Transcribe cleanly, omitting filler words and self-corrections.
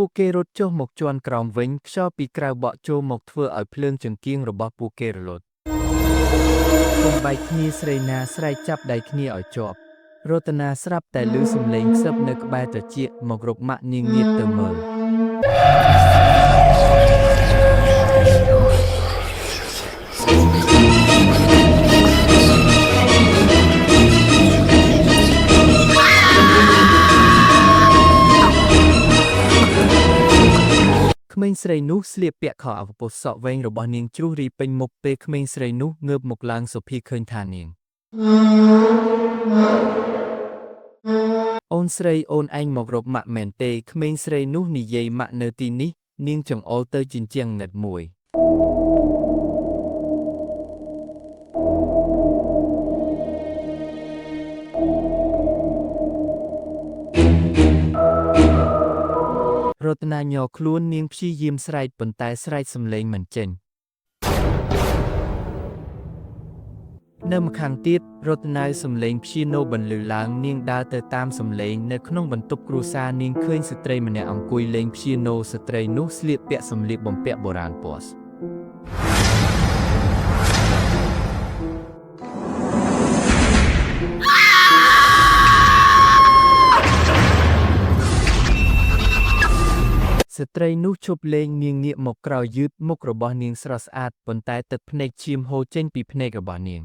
ពួកគេរត់ចុះមកជាន់ក្រោមវិញខ្យល់ពីក្រៅបក់ចូលមកធ្វើឲ្យភ្លើងចង្កៀងរបស់ពួកគេរលត់កុំបែកគ្នាស្រីណាស្រែកចាប់ដៃគ្នាឲ្យជាប់រតនាស្រាប់តែឮសំឡេងខ្សឹបនៅក្បែរត្រចៀកមករកម៉ាក់នាងងាកទៅមើលក្មេងស្រីនោះស្លៀកពាក់ខោអាវពោះសក់វែងរបស់នាងជ្រុះរីពេញមុខពេលក្មេងស្រីនោះងើបមកឡើងសុភីឃើញថានាងអូនស្រីអូនឯងមករកម៉ាក់មែនទេក្មេងស្រីនោះនិយាយម៉ាក់នៅទីនេះនាងចង្អុលទៅជញ្ជាំងណិតមួយរតនាញ័រខ្លួននាងព្យាយាមស្រែកប៉ុន្តែស្រែកសំឡេងមិនចេញនៅម្ខាងទៀតរតនាសំឡេងព្យាណូបន្លឺឡើងនាងដើរទៅតាមសំឡេងនៅក្នុងបន្ទប់គ្រួសារនាងឃើញស្ត្រីម្នាក់អង្គុយលេងព្យាណូស្ត្រីនោះស្លៀកពាក់សម្លៀកបំពាក់បុរាណពណ៌ស្ត្រីនោះឈប់លេងនាងងាកមកក្រោយយឺតមុខរបស់នាងស្រស់ស្អាតប៉ុន្តែទឹកភ្នែកឈាមហូរចេញពីភ្នែករបស់នាង